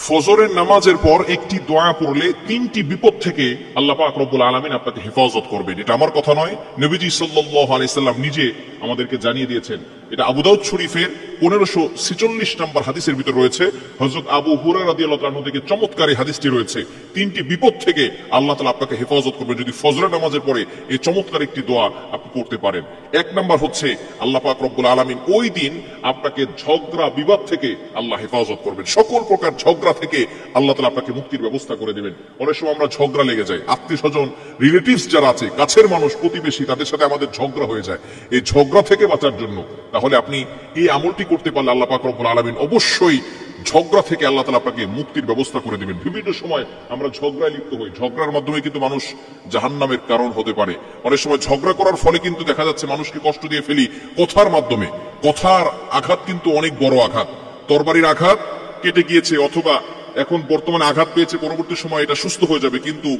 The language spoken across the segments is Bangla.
ফজরের নামাজের পর একটি দোয়া পড়লে তিনটি বিপদ থেকে আল্লাহ পাক রব্বুল আলামিন আপনাকে হেফাজত করবেন। এটা আমার কথা নয়, নবীজি সাল্লাল্লাহু আলাইহি সাল্লাম নিজে আমাদেরকে জানিয়ে দিয়েছেন। এটা আবু দাউদ শরীফের 1546 নম্বর হাদিসের ভিতর রয়েছে। হযরত আবু হুরায়রা রাদিয়াল্লাহু আনহু থেকে চমৎকার এই হাদিসটি রয়েছে। তিনটি বিপদ থেকে আল্লাহ তাআলা আপনাকে হেফাজত করবেন যদি ফজরের নামাজের পরে এই চমৎকার একটি দোয়া আপনি পড়তে পারেন। এক নাম্বার হচ্ছে আল্লাহ পাক রব্বুল আলামিন ওই দিন আপনাকে ঝগড়া বিবাদ থেকে আল্লাহ হেফাজত করবেন। সকল প্রকার ঝগড়া থেকে আল্লাহ তাআলা আপনাকে মুক্তির ব্যবস্থা করে দেবেন। অনেক সময় আমরা ঝগড়া লেগে যাই, আত্মীয়স্বজন রিলেটিভস যারা আছে, কাছের মানুষ, প্রতিবেশী, তাদের সাথে আমাদের ঝগড়া হয়ে যায়। এই ঝগড়া থেকে বাঁচার জন্য তাহলে আপনি এই আমলটি করতে পারলে আল্লাহ পাক রব্বুল আলামিন অবশ্যই ঝগড়া থেকে আল্লাহ তাআলা আপনাকে মুক্তির ব্যবস্থা করে দিবেন। বিভিন্ন সময় আমরা ঝগড়ায় লিপ্ত হই, ঝগড়ার মাধ্যমে কিন্তু মানুষ জাহান্নামের কারণ হতে পারে। অনেক সময় ঝগড়া করার ফলে কিন্তু দেখা যাচ্ছে মানুষকে কষ্ট দিয়ে ফেলি কথার মাধ্যমে। কথার আঘাত কিন্তু অনেক বড় আঘাত। তরবারির আঘাত কেটে গিয়েছে অথবা এখন বর্তমানে আঘাত পেয়েছে, পরবর্তী সময় এটা সুস্থ হয়ে যাবে, কিন্তু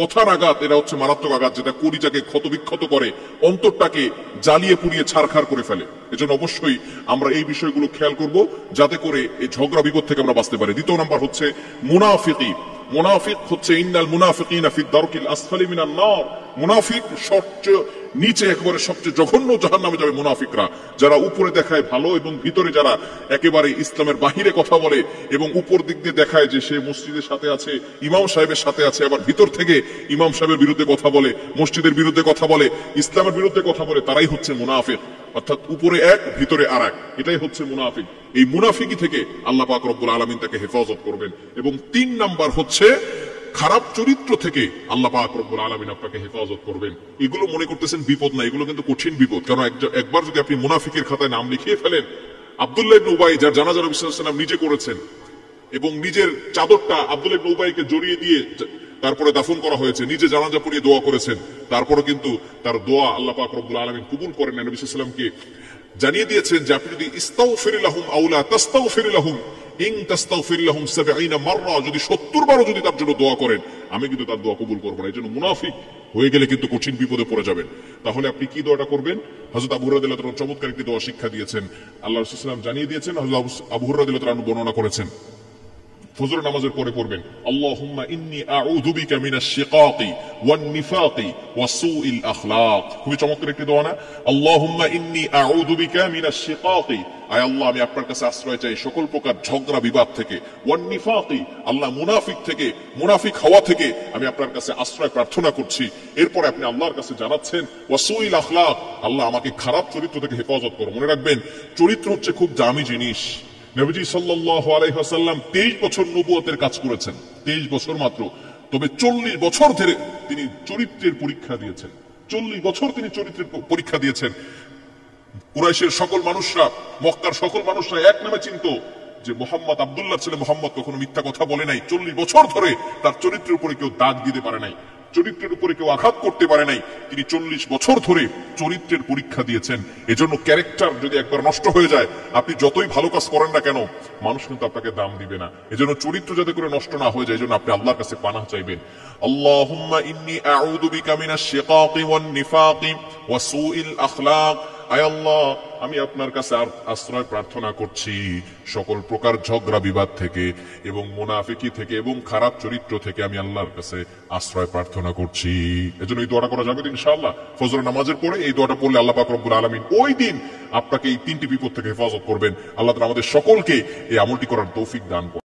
কথার আঘাত এটা হচ্ছে মারাত্মক আঘাত, যেটা কলিজাকে ক্ষতবিক্ষত করে, অন্তরটাকে জ্বালিয়ে পুড়িয়ে ছারখার করে ফেলে। এজন্য অবশ্যই আমরা এই বিষয়গুলো খেয়াল করব যাতে করে এই ঝগড়া বিপদ থেকে আমরা বাঁচতে পারি। দ্বিতীয় নাম্বার হচ্ছে মুনাফিকি। মুনাফিক হচ্ছে ইন্নাল মুনাফিকিনা ফি দারকিল আসফালি মিনান নার। মুনাফিক সবচেয়ে নিচে, একেবারে সবচেয়ে জঘন্য জাহান্নামে যাবে মুনাফিকরা, যারা উপরে দেখায় ভালো এবং ভিতরে যারা একেবারে ইসলামের বাহিরে কথা বলে এবং উপর দিক দিয়ে দেখায় যে সে মসজিদের সাথে আছে, ইমাম সাহেবের সাথে আছে, আবার ভিতর থেকে ইমাম সাহেবের বিরুদ্ধে কথা বলে, মসজিদের বিরুদ্ধে কথা বলে, ইসলামের বিরুদ্ধে কথা বলে, তারাই হচ্ছে মুনাফিক। অর্থাৎ উপরে এক, ভিতরে আর এক, এটাই হচ্ছে মুনাফিক। এই মুনাফিকি থেকে আল্লাহ পাক রব্বুল আলামিন তাকে হেফাজত করবেন। এবং 3 নাম্বার হচ্ছে খারাপ চরিত্র থেকে আল্লাহ পাক রব্বুল আলামিন আপনাকে হেফাজত করবেন। এগুলো মনে করতেছেন বিপদ না, এগুলো কিন্তু কঠিন বিপদ। কারণ একবার যদি আপনি মুনাফিকের খাতায় নাম লিখিয়ে ফেলেন, আব্দুল্লাহ ইবনে উবাই যার জানাজা নবী সাল্লাল্লাহু আলাইহি ওয়াসাল্লাম নিজে করেছেন এবং নিজের চাদরটা আব্দুল্লাহ ইবনে উবাইকে জড়িয়ে দিয়ে তারপরে দাফন করা হয়েছে, নিজে জানাজা পড়িয়ে দোয়া করেছেন, তারপরে কিন্তু তার দোয়া আল্লাহ পাক রব্বুল আলামিন কবুল করেন না। নবী সাল্লাল্লাহু আলাইহি ওয়াসাল্লামকে জানিয়ে দিয়েছেন যে আপনি যদি ইস্তাগফির লাহুম আও লা তাস্তাগফির লাহুম ইন তাস্তাগফির লাহুম 70 মাররা, যদি 70 বারও যদি তার জন্য দোয়া করেন আমি কিন্তু তার দোয়া কবুল করব না। এজন্য মুনাফিক হয়ে গেলে কিন্তু কঠিন বিপদে পড়ে যাবেন। তাহলে আপনি কি দোয়াটা করবেন? হযরত আবু হুরায়রা রাদিয়াল্লাহু আনহু চমৎকার একটি দোয়া শিক্ষা দিয়েছেন, আল্লাহ রাসূল সাল্লাল্লাহু আলাইহি ওয়াসাল্লাম জানিয়ে দিয়েছেন, হযরত আবু হুরায়রা রাদিয়াল্লাহু আনহু বর্ণনা করেছেন। ফজর নামাজের পরে পড়বেন আল্লাহুম্মা ইন্নী আউযু বিকা মিনাশ শিকাকি ওয়ান নিফাকি ওয়া সুইল আখলাক। খুবই চমৎকার একটি দোয়া না? আল্লাহুম্মা ইন্নী আউযু বিকা মিনাশ শিকাকি, আয় আল্লাহ আমি আপনার কাছে আশ্রয় চাই সকল প্রকার ঝগড়া বিবাদ থেকে, ওয়ান নিফাকি আল্লাহ মুনাফিক থেকে, মুনাফিক হওয়া থেকে আমি আপনার কাছে আশ্রয় প্রার্থনা করছি। এরপরে আপনি আল্লাহর কাছে জানাচ্ছেন ওয়া সুইল আখলাক, আল্লাহ আমাকে খারাপ চরিত্র থেকে হেফাজত করো। মনে রাখবেন চরিত্র হচ্ছে খুব দামি জিনিস। নবীজি সাল্লাল্লাহু আলাইহি ওয়াসাল্লাম 23 বছর নবুয়তের কাজ করেছেন, 23 বছর মাত্র, তবে 40 বছর ধরে তিনি চরিত্রের পরীক্ষা দিয়েছেন। 40 বছর তিনি চরিত্রের পরীক্ষা দিয়েছেন। কুরাইশের সকল মানুষরা, মক্কার সকল মানুষরা এক নামে চিনত যে মুহাম্মদ, আব্দুল্লাহর ছেলে মুহাম্মদ কখনো মিথ্যা কথা বলে নাই। 40 বছর ধরে তার চরিত্রের উপরে কেউ দাগ দিতে পারে নাই, চরিত্রের উপরে কেউ আঘাত করতে পারে নাই। তিনি 40 বছর ধরে চরিত্রের পরীক্ষা দিয়েছেন। এজন্য ক্যারেক্টার যদি একবার নষ্ট হয়ে যায়, আপনি যতই ভালো কাজ করেন না কেন, মানুষ কিন্তু আপনাকে দাম দিবে না। এজন্য চরিত্র যাতে করে নষ্ট না হয়ে যায়, এজন্য আপনি আল্লাহর কাছে পানাহ চাইবেন। আল্লাহুম্মা ইন্নী আউযু বিকা মিনাশ শিকাকি ওয়ান নিফাকি ওয়া সুইল আখলাক, আয় আল্লাহ আমি আপনার কাছে আশ্রয় প্রার্থনা করছি সকল প্রকার ঝগড়া বিবাদ থেকে এবং মুনাফিকি থেকে এবং খারাপ চরিত্র থেকে আমি আল্লাহর কাছে আশ্রয় প্রার্থনা করছি। এজন্য এই দোয়াটা করা যাবে ইনশাআল্লাহ। ফজর নামাজের পরে এই দোয়াটা পড়লে আল্লাহ পাক রব্বুল আলামিন ওই দিন আপনাকে এই 3টি বিপদ থেকে হেফাজত করবেন। আল্লাহ তাআলা আমাদের সকলকে এই আমলটি করার তৌফিক দান করুন।